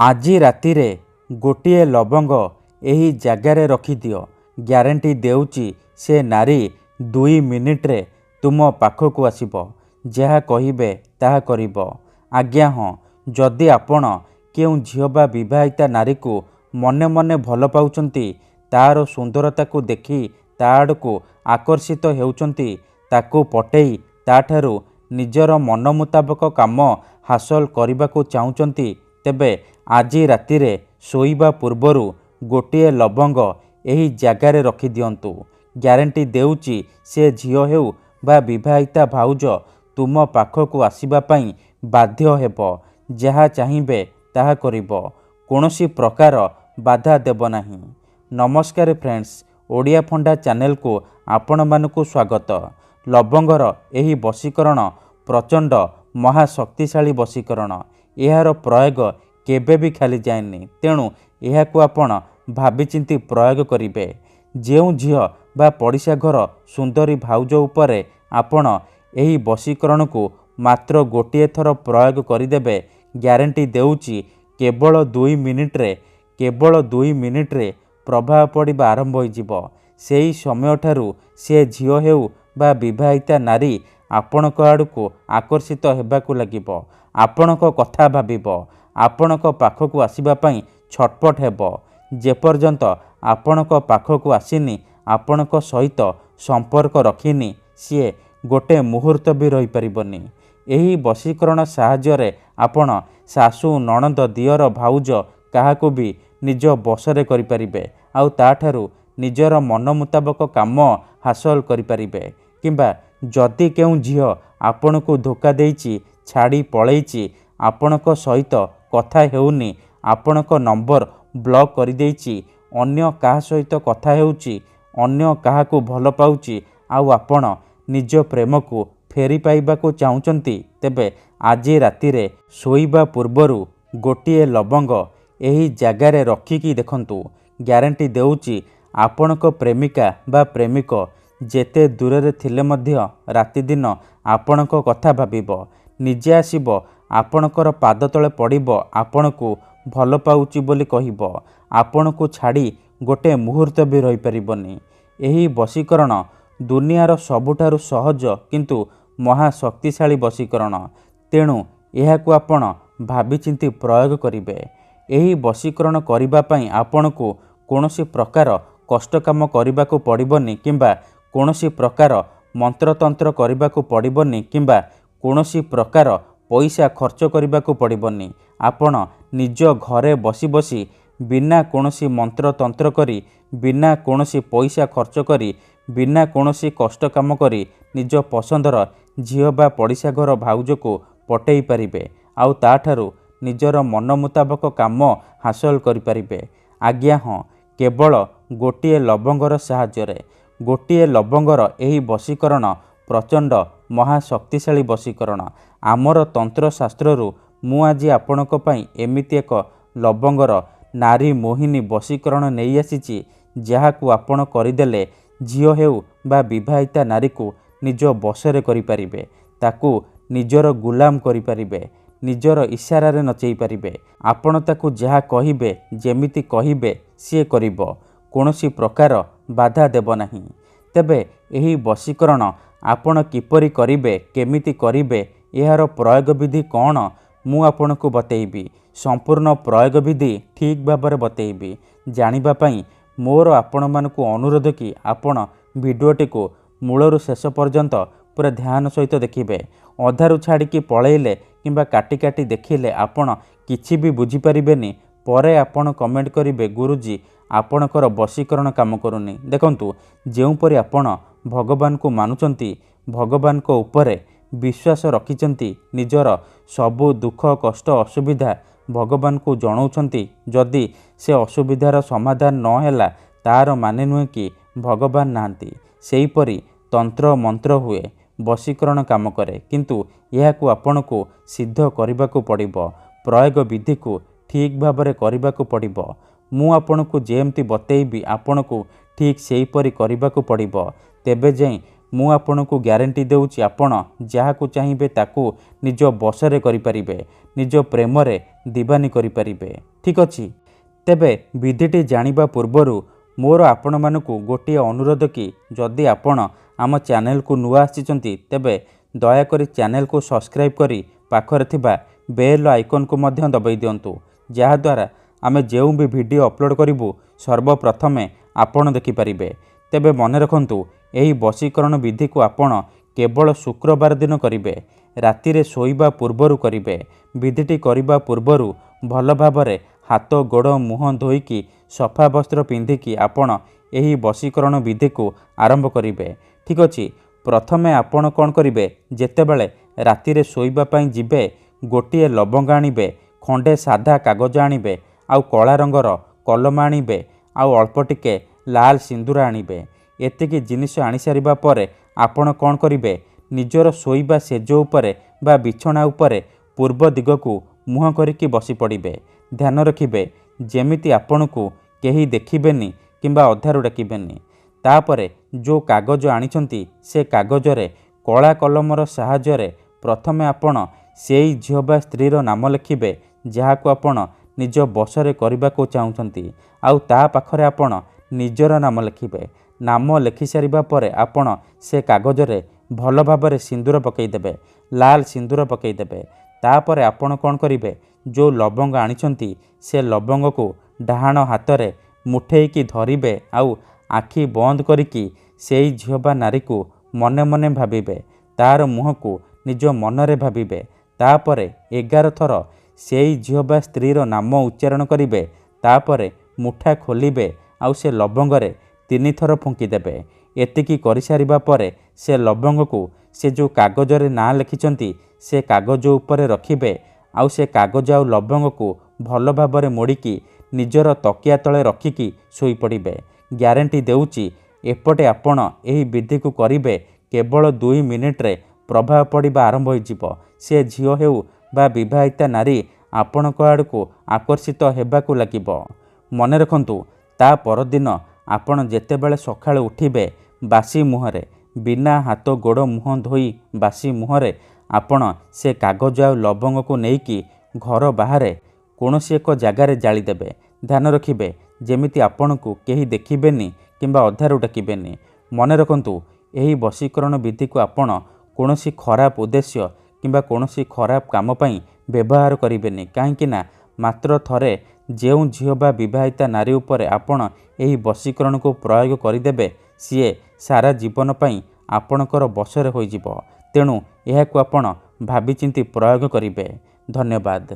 ଆଜି ରାତିରେ ଗୋଟିଏ ଲବଙ୍ଗ ଏହି ଜାଗାରେ ରଖିଦିଅ। ଗ୍ୟାରେଣ୍ଟି ଦେଉଛି ସେ ନାରୀ 2 ମିନିଟ୍ରେ ତୁମ ପାଖକୁ ଆସିବ। ଯାହା କହିବେ ତାହା କରିବ। ଆଜ୍ଞା ହଁ, ଯଦି ଆପଣ କେଉଁ ଝିଅ ବା ବିବାହିତା ନାରୀକୁ ମନେ ମନେ ଭଲ ପାଉଛନ୍ତି, ତାର ସୁନ୍ଦରତାକୁ ଦେଖି ତା ଆଡ଼କୁ ଆକର୍ଷିତ ହେଉଛନ୍ତି, ତାକୁ ପଟେଇ ତାଠାରୁ ନିଜର ମନ ମୁତାବକ କାମ ହାସଲ କରିବାକୁ ଚାହୁଁଛନ୍ତି, ତେବେ ଆଜି ରାତିରେ ଶୋଇବା ପୂର୍ବରୁ ଗୋଟିଏ ଲବଙ୍ଗ ଏହି ଜାଗାରେ ରଖିଦିଅନ୍ତୁ। ଗ୍ୟାରେଣ୍ଟି ଦେଉଛି ସେ ଝିଅ ହେଉ ବା ବିବାହିତା ଭାଉଜ ତୁମ ପାଖକୁ ଆସିବା ପାଇଁ ବାଧ୍ୟ ହେବ। ଯାହା ଚାହିଁବେ ତାହା କରିବ। କୌଣସି ପ୍ରକାର ବାଧା ଦେବ ନାହିଁ। ନମସ୍କାର ଫ୍ରେଣ୍ଡସ୍, ଓଡ଼ିଆ ଫଣ୍ଡା ଚ୍ୟାନେଲକୁ ଆପଣମାନଙ୍କୁ ସ୍ୱାଗତ। ଲବଙ୍ଗର ଏହି ବଶୀକରଣ ପ୍ରଚଣ୍ଡ ମହାଶକ୍ତିଶାଳୀ ବଶୀକରଣ। ଏହାର ପ୍ରୟୋଗ କେବେ ବି ଖାଲି ଯାଏନି। ତେଣୁ ଏହାକୁ ଆପଣ ଭାବିଚିନ୍ତି ପ୍ରୟୋଗ କରିବେ। ଯେଉଁ ଝିଅ ବା ପଡ଼ିଶା ଘର ସୁନ୍ଦରୀ ଭାଉଜ ଉପରେ ଆପଣ ଏହି ବଶୀକରଣକୁ ମାତ୍ର ଗୋଟିଏ ଥର ପ୍ରୟୋଗ କରିଦେବେ, ଗ୍ୟାରେଣ୍ଟି ଦେଉଛି କେବଳ 2 ମିନିଟ୍ରେ ପ୍ରଭାବ ପଡ଼ିବା ଆରମ୍ଭ ହୋଇଯିବ। ସେହି ସମୟଠାରୁ ସେ ଝିଅ ହେଉ ବା ବିବାହିତା ନାରୀ ଆପଣଙ୍କ ଆଡ଼କୁ ଆକର୍ଷିତ ହେବାକୁ ଲାଗିବ। ଆପଣଙ୍କ କଥା ଭାବିବ। ଆପଣଙ୍କ ପାଖକୁ ଆସିବା ପାଇଁ ଛଟପଟ ହେବ। ଯେପର୍ଯ୍ୟନ୍ତ ଆପଣଙ୍କ ପାଖକୁ ଆସିନି, ଆପଣଙ୍କ ସହିତ ସମ୍ପର୍କ ରଖିନି, ସିଏ ଗୋଟେ ମୁହୂର୍ତ୍ତ ବି ରହିପାରିବନି। ଏହି ବଶୀକରଣ ସାହାଯ୍ୟରେ ଆପଣ ଶାଶୁ, ନଣନ୍ଦ, ଦିଅର, ଭାଉଜ କାହାକୁ ବି ନିଜ ବଶରେ କରିପାରିବେ। ଆଉ ତାଠାରୁ ନିଜର ମନ ମୁତାବକ କାମ ହାସଲ କରିପାରିବେ। କିମ୍ବା ଯଦି କେଉଁ ଝିଅ ଆପଣଙ୍କୁ ଧୋକା ଦେଇଛି, ଛାଡ଼ି ପଳେଇଛି, ଆପଣଙ୍କ ସହିତ କଥା ହେଉନି, ଆପଣଙ୍କ ନମ୍ବର ବ୍ଲକ୍ କରିଦେଇଛି, ଅନ୍ୟ କାହା ସହିତ କଥା ହେଉଛି, ଅନ୍ୟ କାହାକୁ ଭଲ ପାଉଛି, ଆଉ ଆପଣ ନିଜ ପ୍ରେମକୁ ଫେରି ପାଇବାକୁ ଚାହୁଁଛନ୍ତି, ତେବେ ଆଜି ରାତିରେ ଶୋଇବା ପୂର୍ବରୁ ଗୋଟିଏ ଲବଙ୍ଗ ଏହି ଜାଗାରେ ରଖିକି ଦେଖନ୍ତୁ। ଗ୍ୟାରେଣ୍ଟି ଦେଉଛି ଆପଣଙ୍କ ପ୍ରେମିକା ବା ପ୍ରେମିକ ଯେତେ ଦୂରରେ ଥିଲେ ମଧ୍ୟ ରାତିଦିନ ଆପଣଙ୍କ କଥା ଭାବିବ। ନିଜେ ଆସିବ, ଆପଣଙ୍କର ପାଦ ତଳେ ପଡ଼ିବ, ଆପଣଙ୍କୁ ଭଲ ପାଉଛି ବୋଲି କହିବ। ଆପଣଙ୍କୁ ଛାଡ଼ି ଗୋଟେ ମୁହୂର୍ତ୍ତ ବି ରହିପାରିବନି। ଏହି ବଶୀକରଣ ଦୁନିଆର ସବୁଠାରୁ ସହଜ କିନ୍ତୁ ମହାଶକ୍ତିଶାଳୀ ବଶୀକରଣ। ତେଣୁ ଏହାକୁ ଆପଣ ଭାବିଚିନ୍ତି ପ୍ରୟୋଗ କରିବେ। ଏହି ବଶୀକରଣ କରିବା ପାଇଁ ଆପଣଙ୍କୁ କୌଣସି ପ୍ରକାର କଷ୍ଟ କାମ କରିବାକୁ ପଡ଼ିବନି, କିମ୍ବା କୌଣସି ପ୍ରକାର ମନ୍ତ୍ରତନ୍ତ୍ର କରିବାକୁ ପଡ଼ିବନି, କିମ୍ବା କୌଣସି ପ୍ରକାର ପଇସା ଖର୍ଚ୍ଚ କରିବାକୁ ପଡ଼ିବନି। ଆପଣ ନିଜ ଘରେ ବସି ବସି ବିନା କୌଣସି ମନ୍ତ୍ରତନ୍ତ୍ର କରି, ବିନା କୌଣସି ପଇସା ଖର୍ଚ୍ଚ କରି, ବିନା କୌଣସି କଷ୍ଟ କାମ କରି ନିଜ ପସନ୍ଦର ଝିଅ ବା ପଡ଼ିଶା ଘର ଭାଉଜକୁ ପଟେଇ ପାରିବେ। ଆଉ ତାଠାରୁ ନିଜର ମନ ମୁତାବକ କାମ ହାସଲ କରିପାରିବେ। ଆଜ୍ଞା ହଁ, କେବଳ ଗୋଟିଏ ଲବଙ୍ଗର ସାହାଯ୍ୟରେ। ଗୋଟିଏ ଲବଙ୍ଗର ଏହି ବଶୀକରଣ ପ୍ରଚଣ୍ଡ ମହାଶକ୍ତିଶାଳୀ ବଶୀକରଣ। ଆମର ତନ୍ତ୍ରଶାସ୍ତ୍ରରୁ ମୁଁ ଆଜି ଆପଣଙ୍କ ପାଇଁ ଏମିତି ଏକ ଲବଙ୍ଗର ନାରୀ ମୋହିନୀ ବଶୀକରଣ ନେଇ ଆସିଛି, ଯାହାକୁ ଆପଣ କରିଦେଲେ ଝିଅ ହେଉ ବା ବିବାହିତା ନାରୀକୁ ନିଜ ବଶରେ କରିପାରିବେ। ତାକୁ ନିଜର ଗୁଲାମ କରିପାରିବେ। ନିଜର ଇସାରାରେ ନଚେଇ ପାରିବେ। ଆପଣ ତାକୁ ଯାହା କହିବେ, ଯେମିତି କହିବେ ସିଏ କରିବ। କୌଣସି ପ୍ରକାର ବାଧା ଦେବ ନାହିଁ। ତେବେ ଏହି ବଶୀକରଣ ଆପଣ କିପରି କରିବେ, କେମିତି କରିବେ, ଏହାର ପ୍ରୟୋଗ ବିଧି କ'ଣ, ମୁଁ ଆପଣଙ୍କୁ ବତେଇବି। ସମ୍ପୂର୍ଣ୍ଣ ପ୍ରୟୋଗ ବିଧି ଠିକ୍ ଭାବରେ ବତେଇବି। ଜାଣିବା ପାଇଁ ମୋର ଆପଣମାନଙ୍କୁ ଅନୁରୋଧ କି ଆପଣ ଭିଡ଼ିଓଟିକୁ ମୂଳରୁ ଶେଷ ପର୍ଯ୍ୟନ୍ତ ପୁରା ଧ୍ୟାନ ସହିତ ଦେଖିବେ। ଅଧାରୁ ଛାଡ଼ିକି ପଳେଇଲେ କିମ୍ବା କାଟି କାଟି ଦେଖିଲେ ଆପଣ କିଛି ବି ବୁଝିପାରିବେନି। ପରେ ଆପଣ କମେଣ୍ଟ କରିବେ, ଗୁରୁଜୀ ଆପଣଙ୍କର ବଶୀକରଣ କାମ କରୁନି। ଦେଖନ୍ତୁ, ଯେଉଁପରି ଆପଣ ଭଗବାନଙ୍କୁ ମାନୁଛନ୍ତି, ଭଗବାନଙ୍କ ଉପରେ ବିଶ୍ୱାସ ରଖିଛନ୍ତି, ନିଜର ସବୁ ଦୁଃଖ କଷ୍ଟ ଅସୁବିଧା ଭଗବାନଙ୍କୁ ଜଣାଉଛନ୍ତି, ଯଦି ସେ ଅସୁବିଧାର ସମାଧାନ ନ ହେଲା, ତାର ମାନେ ନୁହେଁ କି ଭଗବାନ ନାହାନ୍ତି। ସେହିପରି ତନ୍ତ୍ର ମନ୍ତ୍ର ହୁଏ, ବଶୀକରଣ କାମ କରେ, କିନ୍ତୁ ଏହାକୁ ଆପଣଙ୍କୁ ସିଦ୍ଧ କରିବାକୁ ପଡ଼ିବ। ପ୍ରୟୋଗ ବିଧିକୁ ଠିକ୍ ଭାବରେ କରିବାକୁ ପଡ଼ିବ। ମୁଁ ଆପଣଙ୍କୁ ଯେମିତି ବତେଇବି ଆପଣଙ୍କୁ ଠିକ୍ ସେହିପରି କରିବାକୁ ପଡ଼ିବ। ତେବେ ଯାଇ ମୁଁ ଆପଣଙ୍କୁ ଗ୍ୟାରେଣ୍ଟି ଦେଉଛି ଆପଣ ଯାହାକୁ ଚାହିଁବେ ତାକୁ ନିଜ ବଶରେ କରିପାରିବେ। ନିଜ ପ୍ରେମରେ ଦିବାନୀ କରିପାରିବେ। ଠିକ୍ ଅଛି। ତେବେ ବିଧିଟି ଜାଣିବା ପୂର୍ବରୁ ମୋର ଆପଣମାନଙ୍କୁ ଗୋଟିଏ ଅନୁରୋଧ କି ଯଦି ଆପଣ ଆମ ଚ୍ୟାନେଲକୁ ନୂଆ ଆସିଛନ୍ତି ତେବେ ଦୟାକରି ଚ୍ୟାନେଲକୁ ସବସ୍କ୍ରାଇବ୍ କରି ପାଖରେ ଥିବା ବେଲ୍ ଆଇକନ୍କୁ ମଧ୍ୟ ଦବାଇ ଦିଅନ୍ତୁ, ଯାହାଦ୍ୱାରା ଆମେ ଯେଉଁ ବି ଭିଡ଼ିଓ ଅପଲୋଡ଼ କରିବୁ ସର୍ବପ୍ରଥମେ ଆପଣ ଦେଖିପାରିବେ। ତେବେ ମନେ ରଖନ୍ତୁ, ଏହି ବଶୀକରଣ ବିଧିକୁ ଆପଣ କେବଳ ଶୁକ୍ରବାର ଦିନ କରିବେ। ରାତିରେ ଶୋଇବା ପୂର୍ବରୁ କରିବେ। ବିଧିଟି କରିବା ପୂର୍ବରୁ ଭଲ ଭାବରେ ହାତ ଗୋଡ଼ ମୁହଁ ଧୋଇକି ସଫା ବସ୍ତ୍ର ପିନ୍ଧିକି ଆପଣ ଏହି ବଶୀକରଣ ବିଧିକୁ ଆରମ୍ଭ କରିବେ। ଠିକ୍ ଅଛି। ପ୍ରଥମେ ଆପଣ କ'ଣ କରିବେ, ଯେତେବେଳେ ରାତିରେ ଶୋଇବା ପାଇଁ ଯିବେ ଗୋଟିଏ ଲବଙ୍ଗ ଆଣିବେ, ଖଣ୍ଡେ ସାଧା କାଗଜ ଆଣିବେ, ଆଉ କଳା ରଙ୍ଗର କଲମ ଆଣିବେ, ଆଉ ଅଳ୍ପ ଟିକେ ଲାଲ ସିନ୍ଦୁର ଆଣିବେ। ଏତିକି ଜିନିଷ ଆଣିସାରିବା ପରେ ଆପଣ କ'ଣ କରିବେ, ନିଜର ଶୋଇବା ସେଜ ଉପରେ ବା ବିଛଣା ଉପରେ ପୂର୍ବ ଦିଗକୁ ମୁହଁ କରିକି ବସି ପଡ଼ିବେ। ଧ୍ୟାନ ରଖିବେ ଯେମିତି ଆପଣଙ୍କୁ କେହି ଦେଖିବେନି କିମ୍ବା ଅଧାରୁ ଡାକିବେନି। ତାପରେ ଯେଉଁ କାଗଜ ଆଣିଛନ୍ତି ସେ କାଗଜରେ କଳା କଲମର ସାହାଯ୍ୟରେ ପ୍ରଥମେ ଆପଣ ସେଇ ଝିଅ ବା ସ୍ତ୍ରୀର ନାମ ଲେଖିବେ ଯାହାକୁ ଆପଣ ନିଜ ବଶରେ କରିବାକୁ ଚାହୁଁଛନ୍ତି, ଆଉ ତା ପାଖରେ ଆପଣ ନିଜର ନାମ ଲେଖିବେ। ନାମ ଲେଖିସାରିବା ପରେ ଆପଣ ସେ କାଗଜରେ ଭଲ ଭାବରେ ସିନ୍ଦୁର ପକାଇଦେବେ, ଲାଲ ସିନ୍ଦୁର ପକାଇଦେବେ। ତାପରେ ଆପଣ କ'ଣ କରିବେ, ଯେଉଁ ଲବଙ୍ଗ ଆଣିଛନ୍ତି ସେ ଲବଙ୍ଗକୁ ଡାହାଣ ହାତରେ ମୁଠେଇକି ଧରିବେ, ଆଉ ଆଖି ବନ୍ଦ କରିକି ସେଇ ଝିଅ ବା ନାରୀକୁ ମନେ ମନେ ଭାବିବେ। ତାର ମୁହଁକୁ ନିଜ ମନରେ ଭାବିବେ। ତାପରେ 11 ଥର ସେଇ ଝିଅ ବା ସ୍ତ୍ରୀର ନାମ ଉଚ୍ଚାରଣ କରିବେ। ତାପରେ ମୁଠା ଖୋଲିବେ ଆଉ ସେ ଲବଙ୍ଗରେ 3 ଥର ଫୁଙ୍କିଦେବେ। ଏତିକି କରିସାରିବା ପରେ ସେ ଲବଙ୍ଗକୁ ସେ ଯେଉଁ କାଗଜରେ ନାଁ ଲେଖିଛନ୍ତି ସେ କାଗଜ ଉପରେ ରଖିବେ, ଆଉ ସେ କାଗଜ ଆଉ ଲବଙ୍ଗକୁ ଭଲ ଭାବରେ ମୋଡ଼ିକି ନିଜର ତକିଆ ତଳେ ରଖିକି ଶୋଇପଡ଼ିବେ। ଗ୍ୟାରେଣ୍ଟି ଦେଉଛି, ଏପଟେ ଆପଣ ଏହି ବିଧିକୁ କରିବେ, କେବଳ 2 ମିନିଟ୍ରେ ପ୍ରଭାବ ପଡ଼ିବା ଆରମ୍ଭ ହୋଇଯିବ। ସେ ଝିଅ ହେଉ ବା ବିବାହିତା ନାରୀ ଆପଣଙ୍କ ଆଡ଼କୁ ଆକର୍ଷିତ ହେବାକୁ ଲାଗିବ। ମନେ ରଖନ୍ତୁ, ତା ପରଦିନ ଆପଣ ଯେତେବେଳେ ସକାଳୁ ଉଠିବେ ବାସି ମୁହଁରେ, ବିନା ହାତ ଗୋଡ଼ ମୁହଁ ଧୋଇ ବାସି ମୁହଁରେ ଆପଣ ସେ କାଗଜ ଆଉ ଲବଙ୍ଗକୁ ନେଇକି ଘର ବାହାରେ କୌଣସି ଏକ ଜାଗାରେ ଜାଳିଦେବେ। ଧ୍ୟାନ ରଖିବେ ଯେମିତି ଆପଣଙ୍କୁ କେହି ଦେଖିବେନି କିମ୍ବା ଅଧାରୁ ଡାକିବେନି। ମନେ ରଖନ୍ତୁ, ଏହି ବଶୀକରଣ ବିଧିକୁ ଆପଣ କୌଣସି ଖରାପ ଉଦ୍ଦେଶ୍ୟ କିମ୍ବା କୌଣସି ଖରାପ କାମ ପାଇଁ ବ୍ୟବହାର କରିବେନି। କାହିଁକି ନା ମାତ୍ର ଥରେ ଯେଉଁ ଝିଅ ବା ବିବାହିତା ନାରୀ ଉପରେ ଆପଣ ଏହି ବଶୀକରଣକୁ ପ୍ରୟୋଗ କରିଦେବେ ସିଏ ସାରା ଜୀବନ ପାଇଁ ଆପଣଙ୍କର ବଶରେ ହୋଇଯିବ। ତେଣୁ ଏହାକୁ ଆପଣ ଭାବିଚିନ୍ତି ପ୍ରୟୋଗ କରିବେ। ଧନ୍ୟବାଦ।